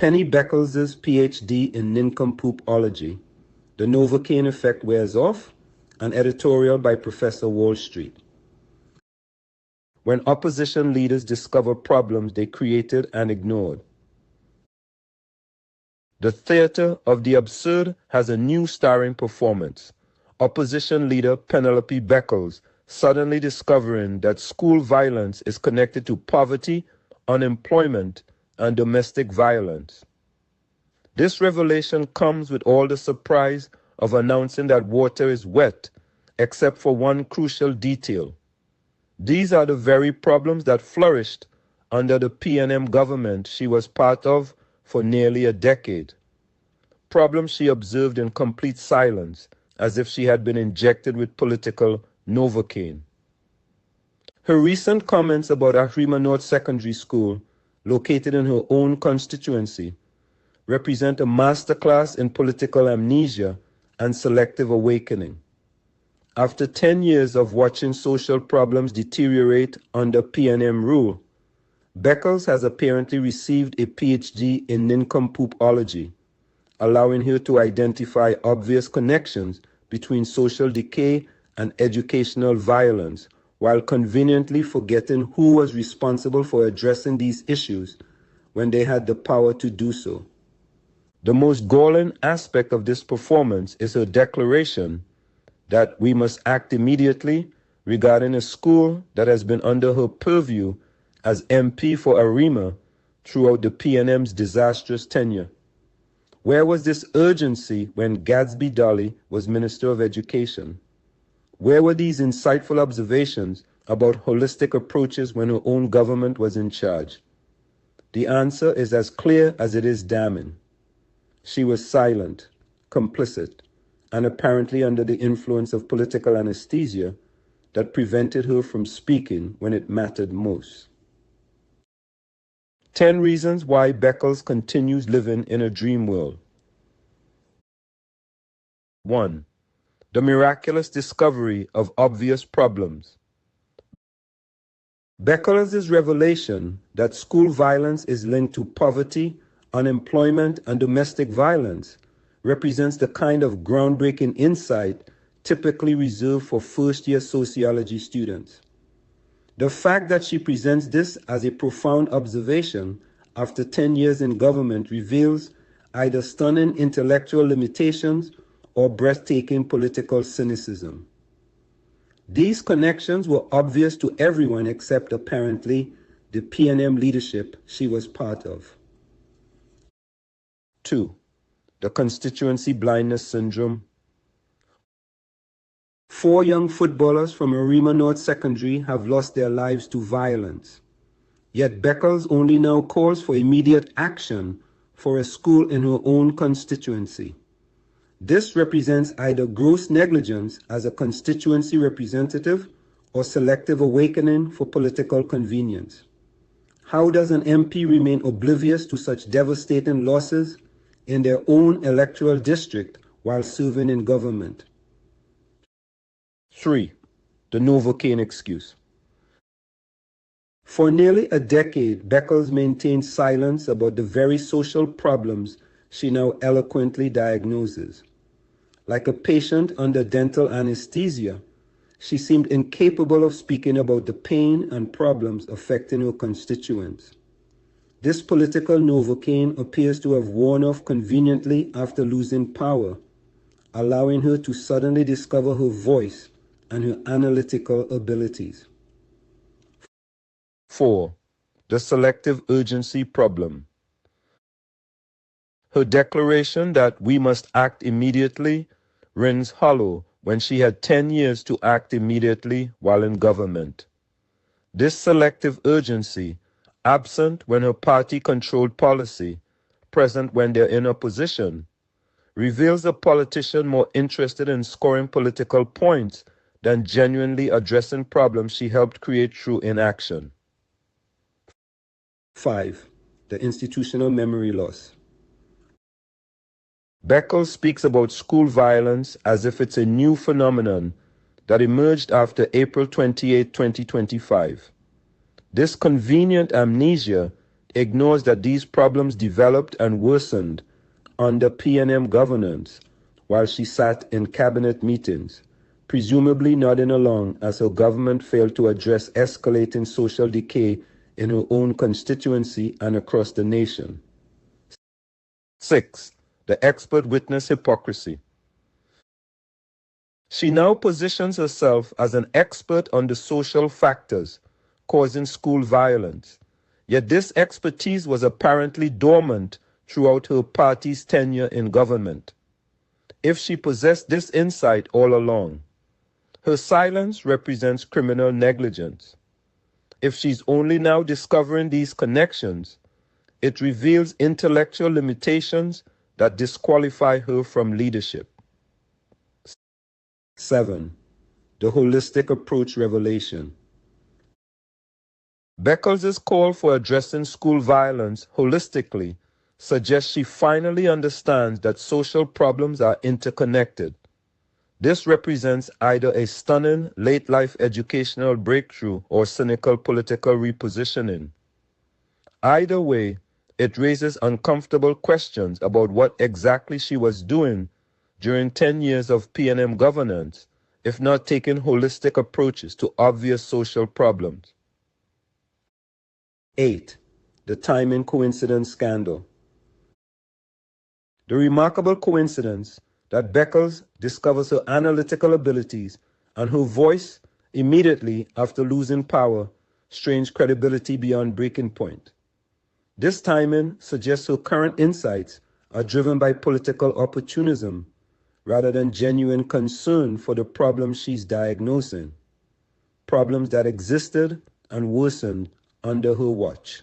Penny Beckles' PhD in Nincompoop-Ology, The Novocaine Effect Wears Off, an editorial by Professor Wall Street. When opposition leaders discover problems they created and ignored. The theater of the absurd has a new starring performance. Opposition leader Penelope Beckles suddenly discovering that school violence is connected to poverty, unemployment, and domestic violence. This revelation comes with all the surprise of announcing that water is wet, except for one crucial detail. These are the very problems that flourished under the P&M government she was part of for nearly a decade. Problems she observed in complete silence, as if she had been injected with political Novocaine. Her recent comments about Ahrima North Secondary School, located in her own constituency, represent a masterclass in political amnesia and selective awakening. After 10 years of watching social problems deteriorate under P&M rule, Beckles has apparently received a PhD in Nincompoop-Ology, allowing her to identify obvious connections between social decay and educational violence, while conveniently forgetting who was responsible for addressing these issues when they had the power to do so. The most galling aspect of this performance is her declaration that we must act immediately regarding a school that has been under her purview as MP for Ahrima throughout the P&M's disastrous tenure. Where was this urgency when Gadsby Dolly was Minister of Education? Where were these insightful observations about holistic approaches when her own government was in charge? The answer is as clear as it is damning. She was silent, complicit, and apparently under the influence of political anesthesia that prevented her from speaking when it mattered most. 10 reasons why Beckles continues living in a dream world. 1. The miraculous discovery of obvious problems. Beckles' revelation that school violence is linked to poverty, unemployment, and domestic violence represents the kind of groundbreaking insight typically reserved for first-year sociology students. The fact that she presents this as a profound observation after 10 years in government reveals either stunning intellectual limitations or breathtaking political cynicism. These connections were obvious to everyone except, apparently, the P&M leadership she was part of. 2. The constituency blindness syndrome. 4 young footballers from Ahrima North Secondary have lost their lives to violence. Yet Beckles only now calls for immediate action for a school in her own constituency. This represents either gross negligence as a constituency representative or selective awakening for political convenience. How does an MP remain oblivious to such devastating losses in their own electoral district while serving in government? 3. The Novocaine excuse. For nearly a decade, Beckles maintained silence about the very social problems she now eloquently diagnoses. Like a patient under dental anesthesia, she seemed incapable of speaking about the pain and problems affecting her constituents. This political Novocaine appears to have worn off conveniently after losing power, allowing her to suddenly discover her voice and her analytical abilities. 4. The selective urgency problem. Her declaration that we must act immediately rings hollow when she had 10 years to act immediately while in government. This selective urgency, absent when her party controlled policy, present when they're in opposition, reveals a politician more interested in scoring political points than genuinely addressing problems she helped create through inaction. 5. The institutional memory loss. Beckles speaks about school violence as if it's a new phenomenon that emerged after April 28, 2025. This convenient amnesia ignores that these problems developed and worsened under P&M governance while she sat in cabinet meetings, presumably nodding along as her government failed to address escalating social decay in her own constituency and across the nation. 6. The expert witness hypocrisy. She now positions herself as an expert on the social factors causing school violence, yet this expertise was apparently dormant throughout her party's tenure in government. If she possessed this insight all along, her silence represents criminal negligence. If she's only now discovering these connections, it reveals intellectual limitations that disqualify her from leadership. 7. The holistic approach revelation. Beckles' call for addressing school violence holistically suggests she finally understands that social problems are interconnected. This represents either a stunning late-life educational breakthrough or cynical political repositioning. Either way, it raises uncomfortable questions about what exactly she was doing during 10 years of P&M governance, if not taking holistic approaches to obvious social problems. 8. The timing coincidence scandal. The remarkable coincidence that Beckles discovers her analytical abilities and her voice immediately after losing power strains credibility beyond breaking point. This timing suggests her current insights are driven by political opportunism rather than genuine concern for the problems she's diagnosing, problems that existed and worsened under her watch.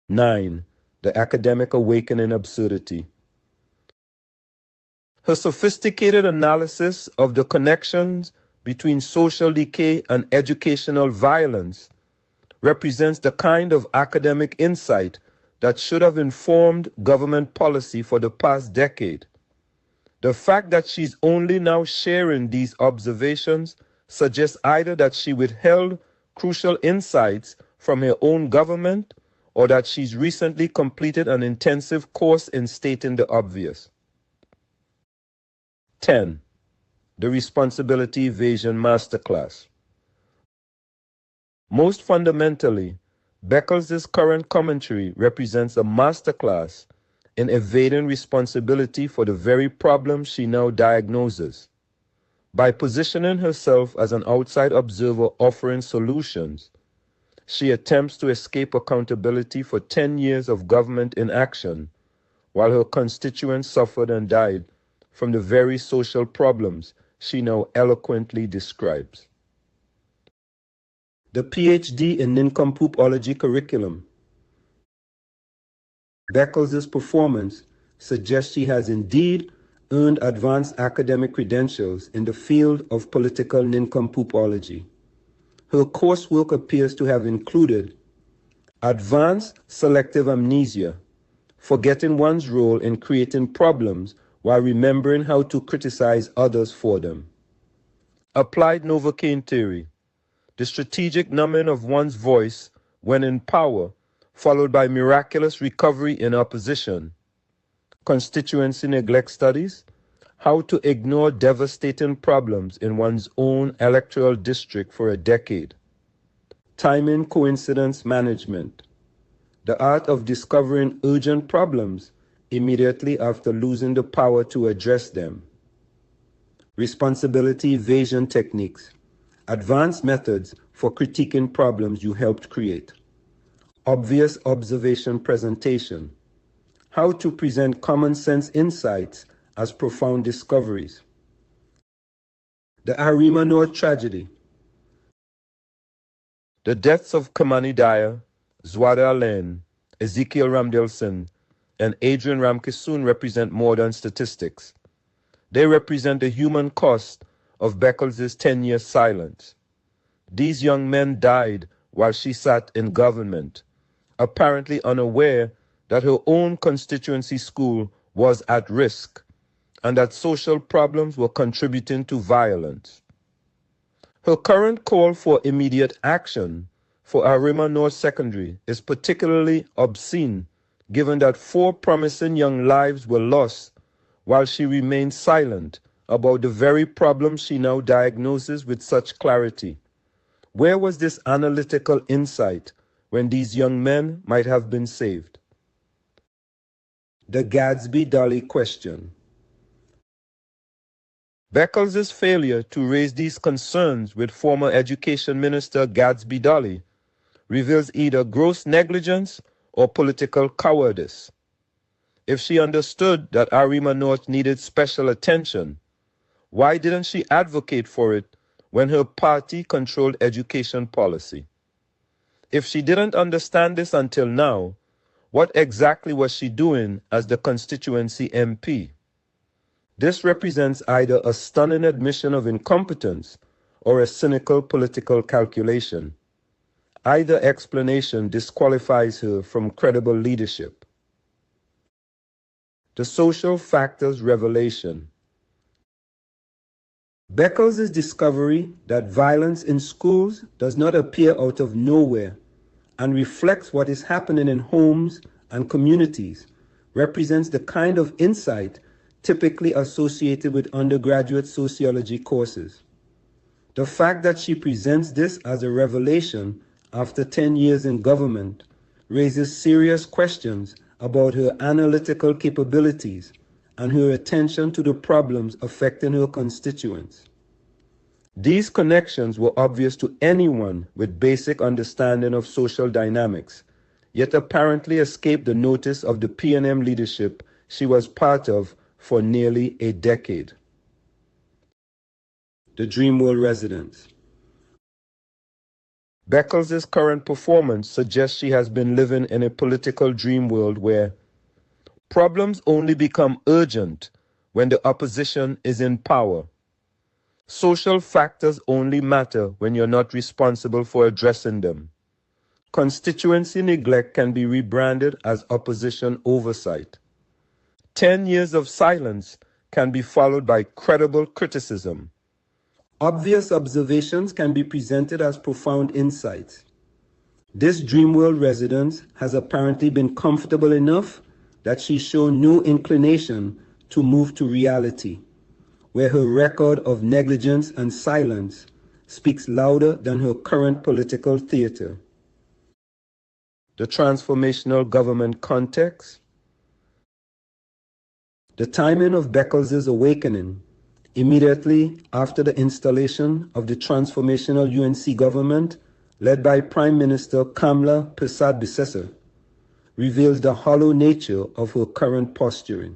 9. The academic awakening absurdity. Her sophisticated analysis of the connections between social decay and educational violence represents the kind of academic insight that should have informed government policy for the past decade. The fact that she's only now sharing these observations suggests either that she withheld crucial insights from her own government or that she's recently completed an intensive course in stating the obvious. 10. The Responsibility Evasion Masterclass. Most fundamentally, Beckles' current commentary represents a masterclass in evading responsibility for the very problems she now diagnoses. By positioning herself as an outside observer offering solutions, she attempts to escape accountability for 10 years of government inaction, while her constituents suffered and died from the very social problems she now eloquently describes. The PhD in Nincompoop-Ology curriculum. Beckles' performance suggests she has indeed earned advanced academic credentials in the field of political Nincompoop-Ology. Her coursework appears to have included advanced selective amnesia, forgetting one's role in creating problems while remembering how to criticize others for them. Applied Novocaine theory, the strategic numbing of one's voice when in power, followed by miraculous recovery in opposition. Constituency neglect studies, how to ignore devastating problems in one's own electoral district for a decade. Timing coincidence management, the art of discovering urgent problems immediately after losing the power to address them. Responsibility evasion techniques, advanced methods for critiquing problems you helped create. Obvious observation presentation, how to present common sense insights as profound discoveries. The Arima North tragedy. The deaths of Kamani Dyer, Zwada Alain, Ezekiel Ramdelson, and Adrian Ramkisoon represent more than statistics. They represent the human cost of Beckles' 10-year silence. These young men died while she sat in government, apparently unaware that her own constituency school was at risk and that social problems were contributing to violence. Her current call for immediate action for Arima North Secondary is particularly obscene, given that 4 promising young lives were lost while she remained silent about the very problem she now diagnoses with such clarity. Where was this analytical insight when these young men might have been saved? The Gadsby-Dolly question. Beckles' failure to raise these concerns with former Education Minister Gadsby-Dolly reveals either gross negligence or political cowardice. If she understood that Arima North needed special attention, why didn't she advocate for it when her party controlled education policy? If she didn't understand this until now, what exactly was she doing as the constituency MP? This represents either a stunning admission of incompetence or a cynical political calculation. Either explanation disqualifies her from credible leadership. The social factors revelation. Beckles' discovery that violence in schools does not appear out of nowhere and reflects what is happening in homes and communities represents the kind of insight typically associated with undergraduate sociology courses. The fact that she presents this as a revelation after 10 years in government raises serious questions about her analytical capabilities and her attention to the problems affecting her constituents. These connections were obvious to anyone with basic understanding of social dynamics, yet apparently escaped the notice of the P&M leadership she was part of for nearly a decade. The Dreamworld residents. Beckles' current performance suggests she has been living in a political dream world where problems only become urgent when the opposition is in power. Social factors only matter when you're not responsible for addressing them. Constituency neglect can be rebranded as opposition oversight. 10 years of silence can be followed by credible criticism. Obvious observations can be presented as profound insights. This Dreamworld resident has apparently been comfortable enough that she's shown no inclination to move to reality, where her record of negligence and silence speaks louder than her current political theater. The transformational government context. The timing of Beckles' awakening, immediately after the installation of the transformational UNC government led by Prime Minister Kamla Persad-Bissessar, reveals the hollow nature of her current posturing.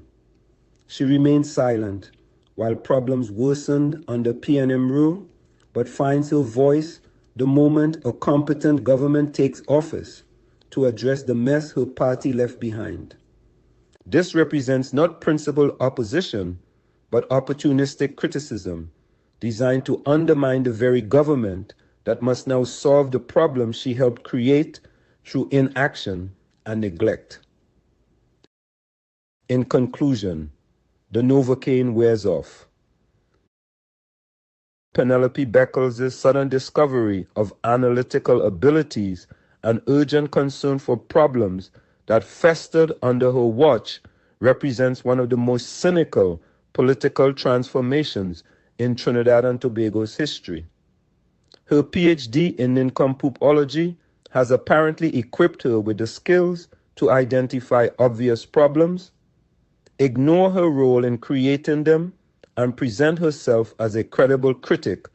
She remained silent while problems worsened under P&M rule, but finds her voice the moment a competent government takes office to address the mess her party left behind. This represents not principled opposition, but opportunistic criticism designed to undermine the very government that must now solve the problems she helped create through inaction and neglect. In conclusion, the Novocaine wears off. Penelope Beckles' sudden discovery of analytical abilities and urgent concern for problems that festered under her watch represents one of the most cynical political transformations in Trinidad and Tobago's history. Her PhD in Nincompoop-Ology has apparently equipped her with the skills to identify obvious problems, ignore her role in creating them, and present herself as a credible critic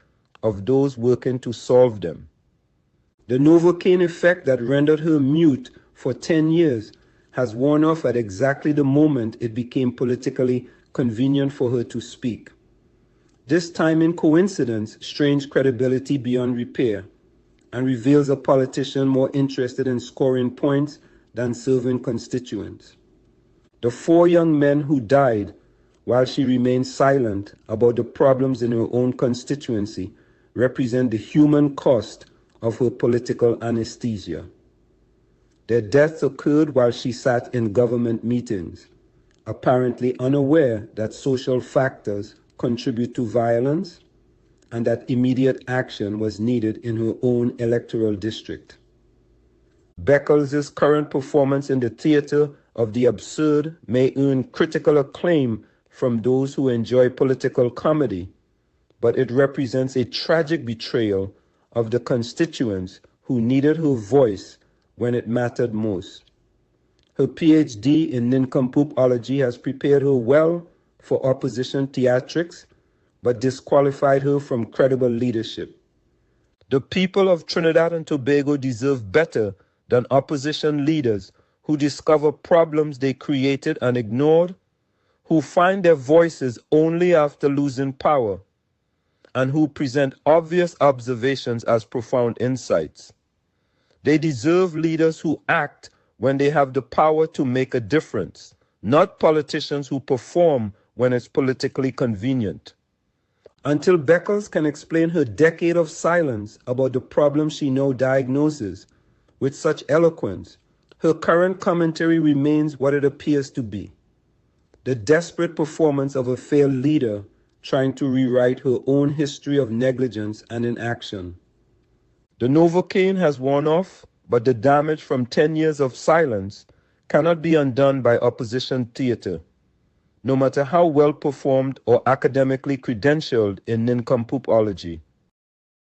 of those working to solve them. The Novocaine effect that rendered her mute for 10 years has worn off at exactly the moment it became politically convenient for her to speak. This timing coincidence strains credibility beyond repair and reveals a politician more interested in scoring points than serving constituents. The 4 young men who died while she remained silent about the problems in her own constituency represent the human cost of her political anesthesia. Their deaths occurred while she sat in government meetings, apparently unaware that social factors contribute to violence and that immediate action was needed in her own electoral district. Beckles' current performance in the theater of the absurd may earn critical acclaim from those who enjoy political comedy, but it represents a tragic betrayal of the constituents who needed her voice when it mattered most. Her PhD in Nincompoop-Ology has prepared her well for opposition theatrics, but disqualified her from credible leadership. The people of Trinidad and Tobago deserve better than opposition leaders who discover problems they created and ignored, who find their voices only after losing power, and who present obvious observations as profound insights. They deserve leaders who act when they have the power to make a difference, not politicians who perform when it's politically convenient. Until Beckles can explain her decade of silence about the problem she now diagnoses with such eloquence, her current commentary remains what it appears to be: the desperate performance of a failed leader trying to rewrite her own history of negligence and inaction. The Novocaine has worn off, but the damage from 10 years of silence cannot be undone by opposition theater, no matter how well performed or academically credentialed in Nincompoop-Ology.